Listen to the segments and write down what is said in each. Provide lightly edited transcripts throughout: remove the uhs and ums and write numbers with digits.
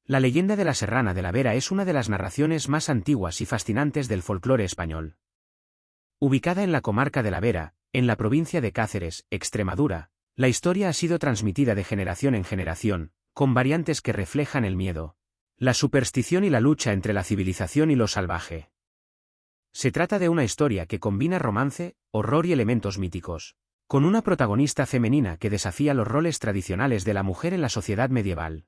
La leyenda de la Serrana de la Vera es una de las narraciones más antiguas y fascinantes del folclore español. Ubicada en la comarca de la Vera, en la provincia de Cáceres, Extremadura, la historia ha sido transmitida de generación en generación, con variantes que reflejan el miedo, la superstición y la lucha entre la civilización y lo salvaje. Se trata de una historia que combina romance, horror y elementos míticos, con una protagonista femenina que desafía los roles tradicionales de la mujer en la sociedad medieval.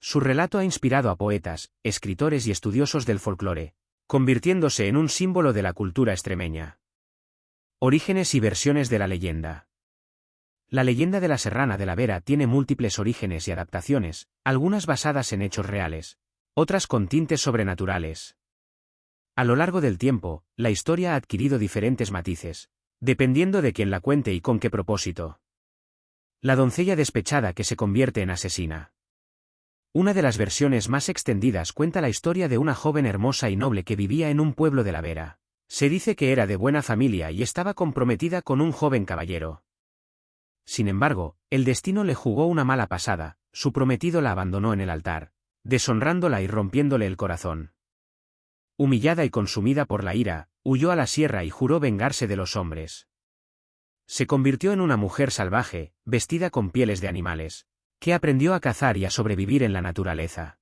Su relato ha inspirado a poetas, escritores y estudiosos del folclore, convirtiéndose en un símbolo de la cultura extremeña. Orígenes y versiones de la leyenda. La leyenda de la Serrana de la Vera tiene múltiples orígenes y adaptaciones, algunas basadas en hechos reales, otras con tintes sobrenaturales. A lo largo del tiempo, la historia ha adquirido diferentes matices, dependiendo de quién la cuente y con qué propósito. La doncella despechada que se convierte en asesina. Una de las versiones más extendidas cuenta la historia de una joven hermosa y noble que vivía en un pueblo de la Vera. Se dice que era de buena familia y estaba comprometida con un joven caballero. Sin embargo, el destino le jugó una mala pasada, su prometido la abandonó en el altar, deshonrándola y rompiéndole el corazón. Humillada y consumida por la ira, huyó a la sierra y juró vengarse de los hombres. Se convirtió en una mujer salvaje, vestida con pieles de animales, que aprendió a cazar y a sobrevivir en la naturaleza.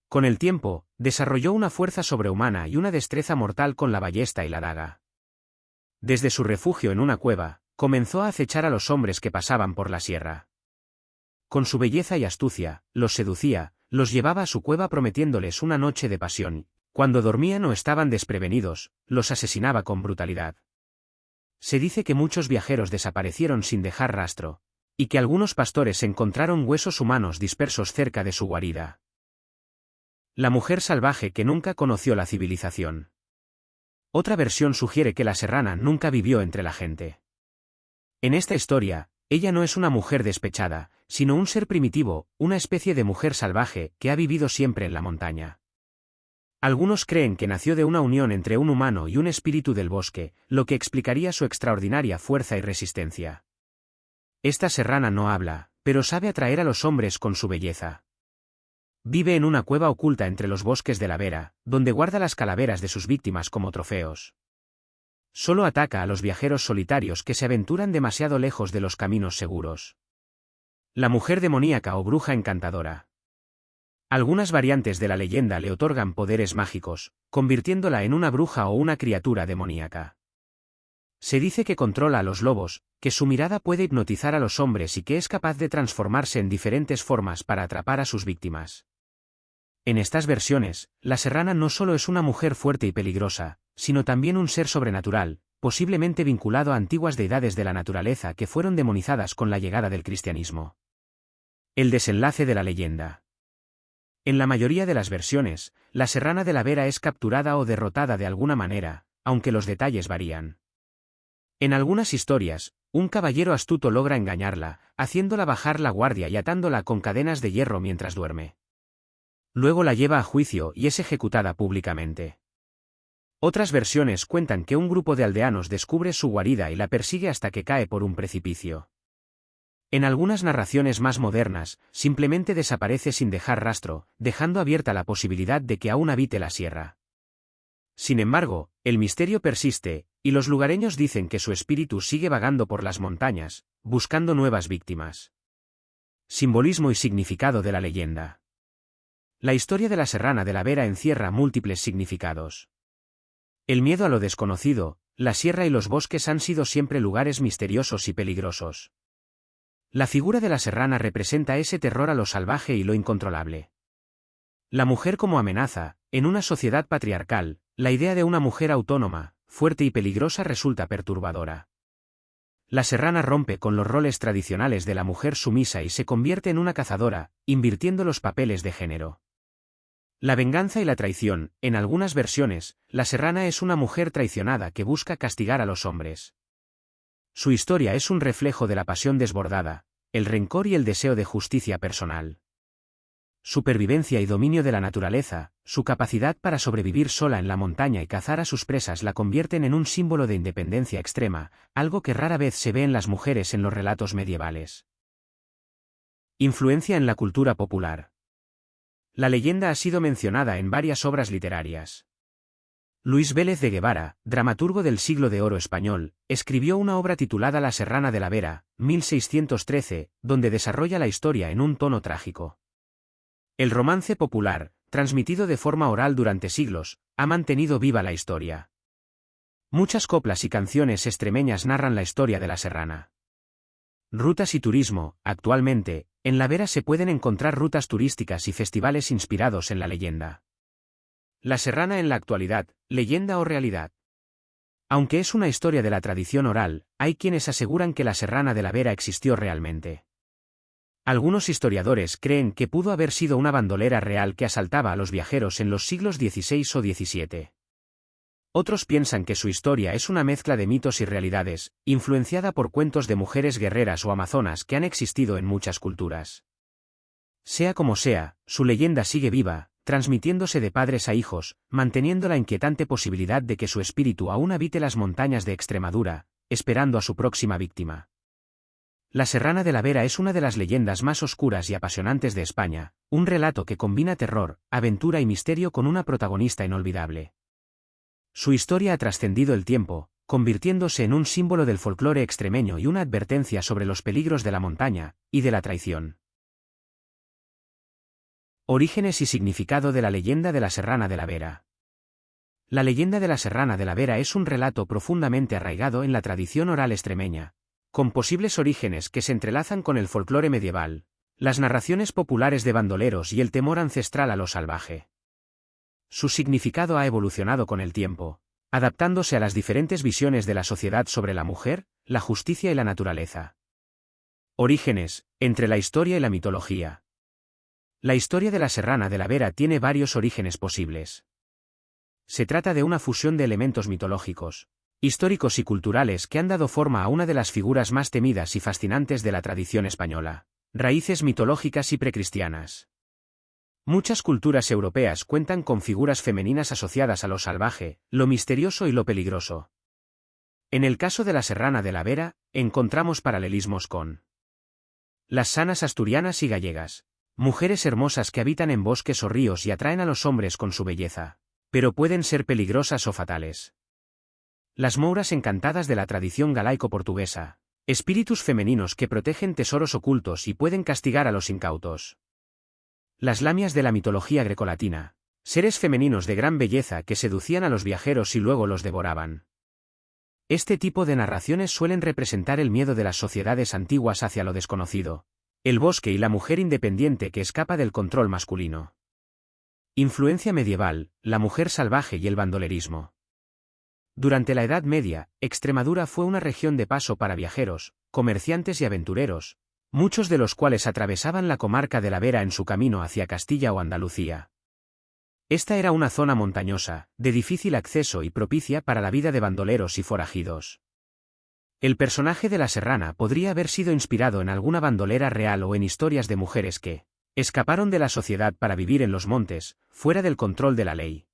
Con el tiempo, desarrolló una fuerza sobrehumana y una destreza mortal con la ballesta y la daga. Desde su refugio en una cueva, comenzó a acechar a los hombres que pasaban por la sierra. Con su belleza y astucia, los seducía, los llevaba a su cueva prometiéndoles una noche de pasión. Cuando dormían o estaban desprevenidos, los asesinaba con brutalidad. Se dice que muchos viajeros desaparecieron sin dejar rastro, y que algunos pastores encontraron huesos humanos dispersos cerca de su guarida. La mujer salvaje que nunca conoció la civilización. Otra versión sugiere que la serrana nunca vivió entre la gente. En esta historia, ella no es una mujer despechada, sino un ser primitivo, una especie de mujer salvaje que ha vivido siempre en la montaña. Algunos creen que nació de una unión entre un humano y un espíritu del bosque, lo que explicaría su extraordinaria fuerza y resistencia. Esta serrana no habla, pero sabe atraer a los hombres con su belleza. Vive en una cueva oculta entre los bosques de la Vera, donde guarda las calaveras de sus víctimas como trofeos. Solo ataca a los viajeros solitarios que se aventuran demasiado lejos de los caminos seguros. La mujer demoníaca o bruja encantadora. Algunas variantes de la leyenda le otorgan poderes mágicos, convirtiéndola en una bruja o una criatura demoníaca. Se dice que controla a los lobos, que su mirada puede hipnotizar a los hombres y que es capaz de transformarse en diferentes formas para atrapar a sus víctimas. En estas versiones, la serrana no solo es una mujer fuerte y peligrosa, sino también un ser sobrenatural, posiblemente vinculado a antiguas deidades de la naturaleza que fueron demonizadas con la llegada del cristianismo. El desenlace de la leyenda. En la mayoría de las versiones, la serrana de la Vera es capturada o derrotada de alguna manera, aunque los detalles varían. En algunas historias, un caballero astuto logra engañarla, haciéndola bajar la guardia y atándola con cadenas de hierro mientras duerme. Luego la lleva a juicio y es ejecutada públicamente. Otras versiones cuentan que un grupo de aldeanos descubre su guarida y la persigue hasta que cae por un precipicio. En algunas narraciones más modernas, simplemente desaparece sin dejar rastro, dejando abierta la posibilidad de que aún habite la sierra. Sin embargo, el misterio persiste, y los lugareños dicen que su espíritu sigue vagando por las montañas, buscando nuevas víctimas. Simbolismo y significado de la leyenda. La historia de la serrana de la Vera encierra múltiples significados. El miedo a lo desconocido, la sierra y los bosques han sido siempre lugares misteriosos y peligrosos. La figura de la serrana representa ese terror a lo salvaje y lo incontrolable. La mujer como amenaza, en una sociedad patriarcal, la idea de una mujer autónoma, fuerte y peligrosa resulta perturbadora. La serrana rompe con los roles tradicionales de la mujer sumisa y se convierte en una cazadora, invirtiendo los papeles de género. La venganza y la traición, en algunas versiones, la serrana es una mujer traicionada que busca castigar a los hombres. Su historia es un reflejo de la pasión desbordada, el rencor y el deseo de justicia personal. Supervivencia y dominio de la naturaleza, su capacidad para sobrevivir sola en la montaña y cazar a sus presas la convierten en un símbolo de independencia extrema, algo que rara vez se ve en las mujeres en los relatos medievales. Influencia en la cultura popular. La leyenda ha sido mencionada en varias obras literarias. Luis Vélez de Guevara, dramaturgo del siglo de oro español, escribió una obra titulada La Serrana de la Vera, 1613, donde desarrolla la historia en un tono trágico. El romance popular, transmitido de forma oral durante siglos, ha mantenido viva la historia. Muchas coplas y canciones extremeñas narran la historia de la serrana. Rutas y turismo. Actualmente, en La Vera se pueden encontrar rutas turísticas y festivales inspirados en la leyenda. La serrana en la actualidad, leyenda o realidad. Aunque es una historia de la tradición oral, hay quienes aseguran que la serrana de la Vera existió realmente. Algunos historiadores creen que pudo haber sido una bandolera real que asaltaba a los viajeros en los siglos XVI o XVII. Otros piensan que su historia es una mezcla de mitos y realidades, influenciada por cuentos de mujeres guerreras o amazonas que han existido en muchas culturas. Sea como sea, su leyenda sigue viva, transmitiéndose de padres a hijos, manteniendo la inquietante posibilidad de que su espíritu aún habite las montañas de Extremadura, esperando a su próxima víctima. La Serrana de la Vera es una de las leyendas más oscuras y apasionantes de España, un relato que combina terror, aventura y misterio con una protagonista inolvidable. Su historia ha trascendido el tiempo, convirtiéndose en un símbolo del folclore extremeño y una advertencia sobre los peligros de la montaña y de la traición. Orígenes y significado de la leyenda de la Serrana de la Vera. La leyenda de la Serrana de la Vera es un relato profundamente arraigado en la tradición oral extremeña, con posibles orígenes que se entrelazan con el folclore medieval, las narraciones populares de bandoleros y el temor ancestral a lo salvaje. Su significado ha evolucionado con el tiempo, adaptándose a las diferentes visiones de la sociedad sobre la mujer, la justicia y la naturaleza. Orígenes, entre la historia y la mitología. La historia de la Serrana de la Vera tiene varios orígenes posibles. Se trata de una fusión de elementos mitológicos, históricos y culturales que han dado forma a una de las figuras más temidas y fascinantes de la tradición española. Raíces mitológicas y precristianas. Muchas culturas europeas cuentan con figuras femeninas asociadas a lo salvaje, lo misterioso y lo peligroso. En el caso de la Serrana de la Vera, encontramos paralelismos con las sanas asturianas y gallegas, mujeres hermosas que habitan en bosques o ríos y atraen a los hombres con su belleza, pero pueden ser peligrosas o fatales. Las mouras encantadas de la tradición galaico-portuguesa, espíritus femeninos que protegen tesoros ocultos y pueden castigar a los incautos. Las lamias de la mitología grecolatina, seres femeninos de gran belleza que seducían a los viajeros y luego los devoraban. Este tipo de narraciones suelen representar el miedo de las sociedades antiguas hacia lo desconocido, el bosque y la mujer independiente que escapa del control masculino. Influencia medieval, la mujer salvaje y el bandolerismo. Durante la Edad Media, Extremadura fue una región de paso para viajeros, comerciantes y aventureros, muchos de los cuales atravesaban la comarca de la Vera en su camino hacia Castilla o Andalucía. Esta era una zona montañosa, de difícil acceso y propicia para la vida de bandoleros y forajidos. El personaje de la Serrana podría haber sido inspirado en alguna bandolera real o en historias de mujeres que escaparon de la sociedad para vivir en los montes, fuera del control de la ley.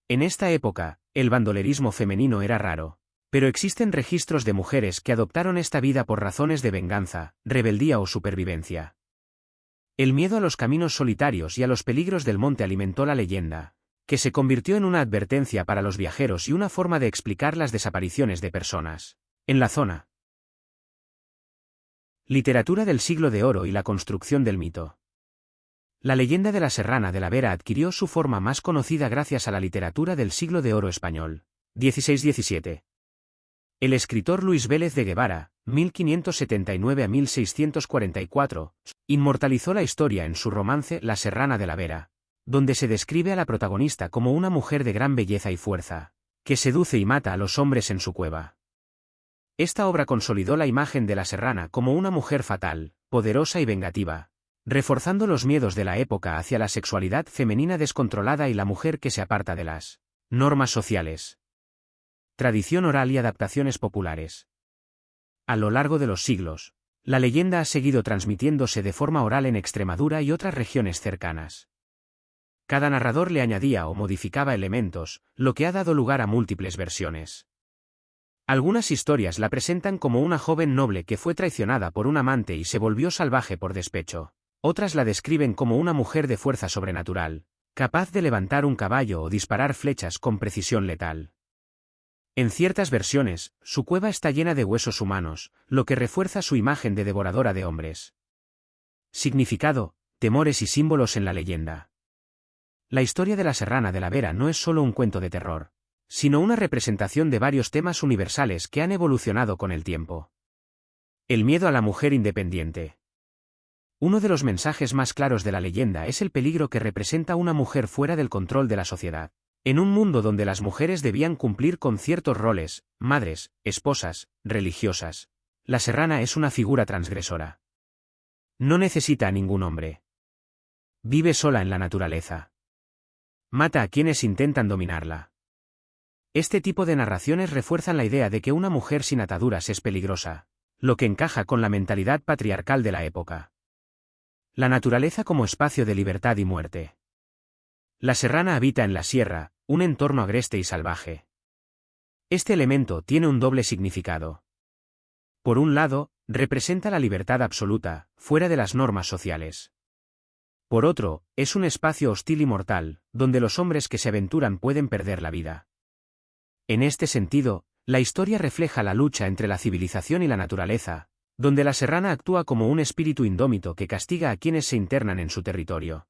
En esta época, el bandolerismo femenino era raro, pero existen registros de mujeres que adoptaron esta vida por razones de venganza, rebeldía o supervivencia. El miedo a los caminos solitarios y a los peligros del monte alimentó la leyenda, que se convirtió en una advertencia para los viajeros y una forma de explicar las desapariciones de personas en la zona. Literatura del siglo de oro y la construcción del mito. La leyenda de la Serrana de la Vera adquirió su forma más conocida gracias a la literatura del siglo de oro español, 16-17. El escritor Luis Vélez de Guevara, 1579 a 1644, inmortalizó la historia en su romance La Serrana de la Vera, donde se describe a la protagonista como una mujer de gran belleza y fuerza, que seduce y mata a los hombres en su cueva. Esta obra consolidó la imagen de la serrana como una mujer fatal, poderosa y vengativa, reforzando los miedos de la época hacia la sexualidad femenina descontrolada y la mujer que se aparta de las normas sociales. Tradición oral y adaptaciones populares. A lo largo de los siglos, la leyenda ha seguido transmitiéndose de forma oral en Extremadura y otras regiones cercanas. Cada narrador le añadía o modificaba elementos, lo que ha dado lugar a múltiples versiones. Algunas historias la presentan como una joven noble que fue traicionada por un amante y se volvió salvaje por despecho. Otras la describen como una mujer de fuerza sobrenatural, capaz de levantar un caballo o disparar flechas con precisión letal. En ciertas versiones, su cueva está llena de huesos humanos, lo que refuerza su imagen de devoradora de hombres. Significado, temores y símbolos en la leyenda. La historia de la Serrana de la Vera no es solo un cuento de terror, sino una representación de varios temas universales que han evolucionado con el tiempo. El miedo a la mujer independiente. Uno de los mensajes más claros de la leyenda es el peligro que representa una mujer fuera del control de la sociedad. En un mundo donde las mujeres debían cumplir con ciertos roles, madres, esposas, religiosas, la serrana es una figura transgresora. No necesita a ningún hombre. Vive sola en la naturaleza. Mata a quienes intentan dominarla. Este tipo de narraciones refuerzan la idea de que una mujer sin ataduras es peligrosa, lo que encaja con la mentalidad patriarcal de la época. La naturaleza como espacio de libertad y muerte. La serrana habita en la sierra, un entorno agreste y salvaje. Este elemento tiene un doble significado. Por un lado, representa la libertad absoluta, fuera de las normas sociales. Por otro, es un espacio hostil y mortal, donde los hombres que se aventuran pueden perder la vida. En este sentido, la historia refleja la lucha entre la civilización y la naturaleza, donde la serrana actúa como un espíritu indómito que castiga a quienes se internan en su territorio.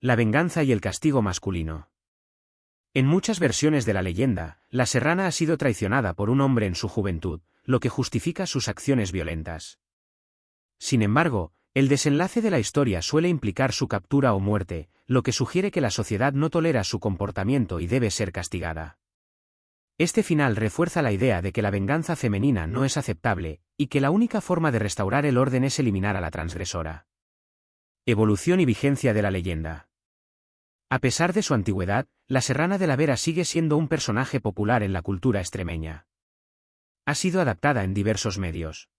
La venganza y el castigo masculino. En muchas versiones de la leyenda, la serrana ha sido traicionada por un hombre en su juventud, lo que justifica sus acciones violentas. Sin embargo, el desenlace de la historia suele implicar su captura o muerte, lo que sugiere que la sociedad no tolera su comportamiento y debe ser castigada. Este final refuerza la idea de que la venganza femenina no es aceptable, y que la única forma de restaurar el orden es eliminar a la transgresora. Evolución y vigencia de la leyenda. A pesar de su antigüedad, la Serrana de la Vera sigue siendo un personaje popular en la cultura extremeña. Ha sido adaptada en diversos medios.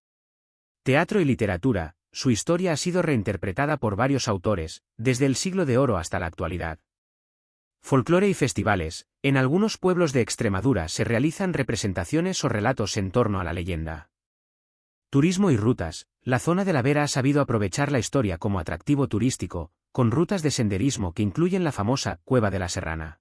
Teatro y literatura, su historia ha sido reinterpretada por varios autores, desde el Siglo de Oro hasta la actualidad. Folclore y festivales, en algunos pueblos de Extremadura se realizan representaciones o relatos en torno a la leyenda. Turismo y rutas, la zona de la Vera ha sabido aprovechar la historia como atractivo turístico, con rutas de senderismo que incluyen la famosa Cueva de la Serrana.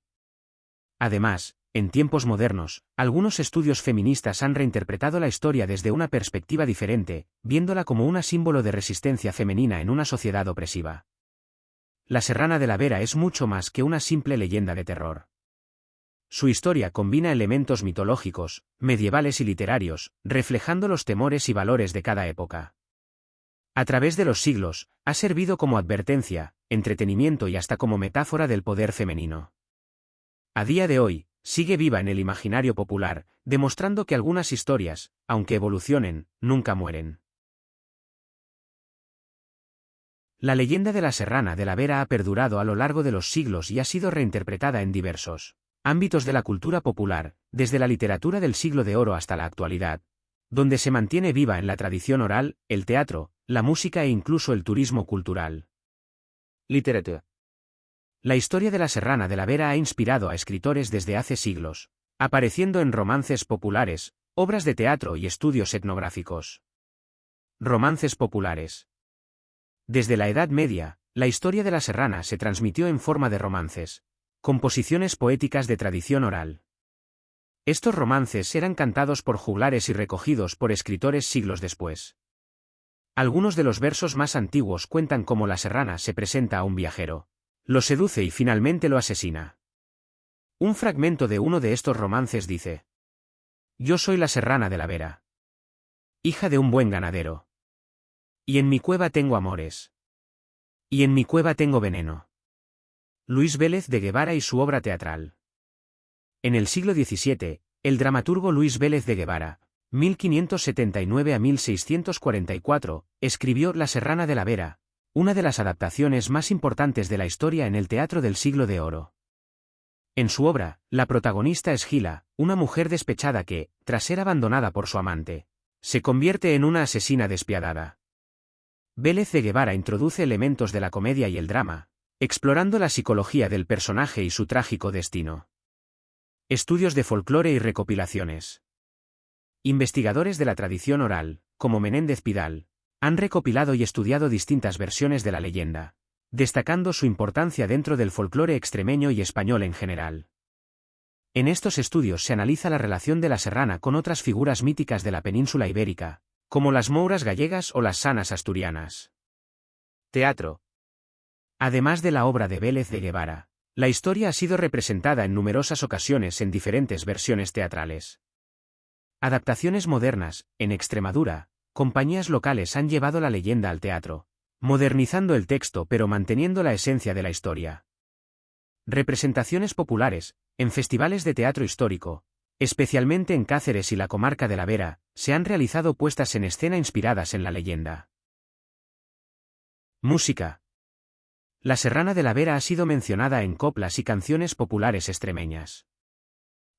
Además, en tiempos modernos, algunos estudios feministas han reinterpretado la historia desde una perspectiva diferente, viéndola como un símbolo de resistencia femenina en una sociedad opresiva. La Serrana de la Vera es mucho más que una simple leyenda de terror. Su historia combina elementos mitológicos, medievales y literarios, reflejando los temores y valores de cada época. A través de los siglos, ha servido como advertencia, entretenimiento y hasta como metáfora del poder femenino. A día de hoy, sigue viva en el imaginario popular, demostrando que algunas historias, aunque evolucionen, nunca mueren. La leyenda de la Serrana de la Vera ha perdurado a lo largo de los siglos y ha sido reinterpretada en diversos ámbitos de la cultura popular, desde la literatura del Siglo de Oro hasta la actualidad, donde se mantiene viva en la tradición oral, el teatro, la música e incluso el turismo cultural. Literatura. La historia de la Serrana de la Vera ha inspirado a escritores desde hace siglos, apareciendo en romances populares, obras de teatro y estudios etnográficos. Romances populares. Desde la Edad Media, la historia de la Serrana se transmitió en forma de romances, composiciones poéticas de tradición oral. Estos romances eran cantados por juglares y recogidos por escritores siglos después. Algunos de los versos más antiguos cuentan cómo la serrana se presenta a un viajero, lo seduce y finalmente lo asesina. Un fragmento de uno de estos romances dice: «Yo soy la serrana de la Vera, hija de un buen ganadero. Y en mi cueva tengo amores. Y en mi cueva tengo veneno». Luis Vélez de Guevara y su obra teatral. En el siglo XVII, el dramaturgo Luis Vélez de Guevara, 1579 a 1644, escribió La Serrana de la Vera, una de las adaptaciones más importantes de la historia en el teatro del Siglo de Oro. En su obra, la protagonista es Gila, una mujer despechada que, tras ser abandonada por su amante, se convierte en una asesina despiadada. Vélez de Guevara introduce elementos de la comedia y el drama, explorando la psicología del personaje y su trágico destino. Estudios de folclore y recopilaciones. Investigadores de la tradición oral, como Menéndez Pidal, Han recopilado y estudiado distintas versiones de la leyenda, destacando su importancia dentro del folclore extremeño y español en general. En estos estudios se analiza la relación de la serrana con otras figuras míticas de la península ibérica, como las mouras gallegas o las sanas asturianas. Teatro. Además de la obra de Vélez de Guevara, la historia ha sido representada en numerosas ocasiones en diferentes versiones teatrales. Adaptaciones modernas, en Extremadura, compañías locales han llevado la leyenda al teatro, modernizando el texto pero manteniendo la esencia de la historia. Representaciones populares, en festivales de teatro histórico, especialmente en Cáceres y la comarca de la Vera, se han realizado puestas en escena inspiradas en la leyenda. Música. La Serrana de la Vera ha sido mencionada en coplas y canciones populares extremeñas.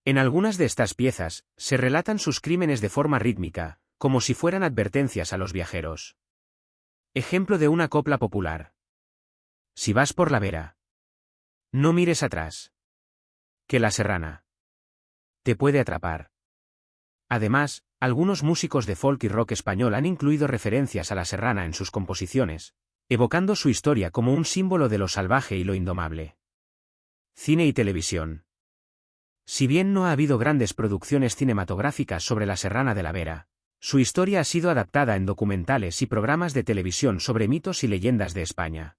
En algunas de estas piezas, se relatan sus crímenes de forma rítmica, como si fueran advertencias a los viajeros. Ejemplo de una copla popular. Si vas por la Vera, no mires atrás, que la serrana te puede atrapar. Además, algunos músicos de folk y rock español han incluido referencias a la serrana en sus composiciones, evocando su historia como un símbolo de lo salvaje y lo indomable. Cine y televisión. Si bien no ha habido grandes producciones cinematográficas sobre la Serrana de la Vera, su historia ha sido adaptada en documentales y programas de televisión sobre mitos y leyendas de España.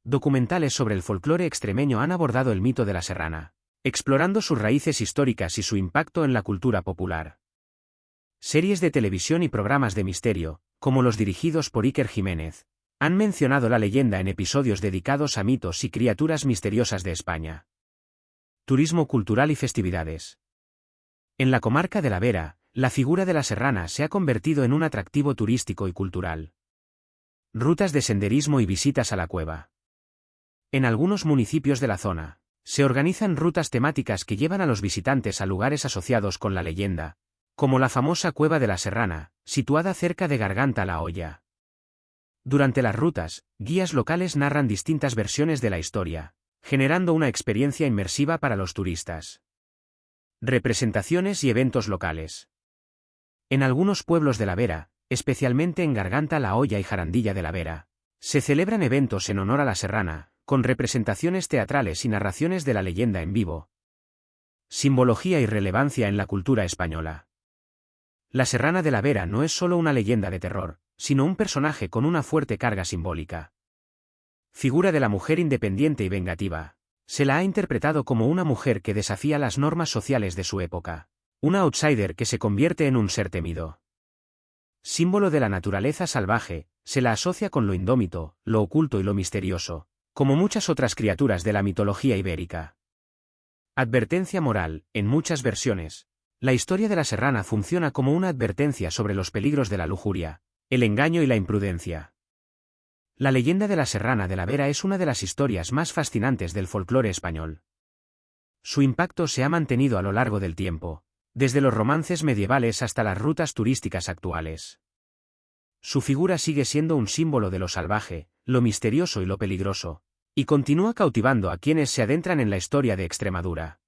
Documentales sobre el folclore extremeño han abordado el mito de la serrana, explorando sus raíces históricas y su impacto en la cultura popular. Series de televisión y programas de misterio, como los dirigidos por Iker Jiménez, han mencionado la leyenda en episodios dedicados a mitos y criaturas misteriosas de España. Turismo cultural y festividades. En la comarca de la Vera, la figura de la serrana se ha convertido en un atractivo turístico y cultural. Rutas de senderismo y visitas a la cueva. En algunos municipios de la zona, se organizan rutas temáticas que llevan a los visitantes a lugares asociados con la leyenda, como la famosa Cueva de la Serrana, situada cerca de Garganta la Olla. Durante las rutas, guías locales narran distintas versiones de la historia, generando una experiencia inmersiva para los turistas. Representaciones y eventos locales. En algunos pueblos de la Vera, especialmente en Garganta la Olla y Jarandilla de la Vera, se celebran eventos en honor a la serrana, con representaciones teatrales y narraciones de la leyenda en vivo. Simbología y relevancia en la cultura española. La Serrana de la Vera no es solo una leyenda de terror, sino un personaje con una fuerte carga simbólica. Figura de la mujer independiente y vengativa. Se la ha interpretado como una mujer que desafía las normas sociales de su época, una outsider que se convierte en un ser temido. Símbolo de la naturaleza salvaje, se la asocia con lo indómito, lo oculto y lo misterioso, como muchas otras criaturas de la mitología ibérica. Advertencia moral, en muchas versiones. La historia de la serrana funciona como una advertencia sobre los peligros de la lujuria, el engaño y la imprudencia. La leyenda de la Serrana de la Vera es una de las historias más fascinantes del folclore español. Su impacto se ha mantenido a lo largo del tiempo, desde los romances medievales hasta las rutas turísticas actuales. Su figura sigue siendo un símbolo de lo salvaje, lo misterioso y lo peligroso, y continúa cautivando a quienes se adentran en la historia de Extremadura.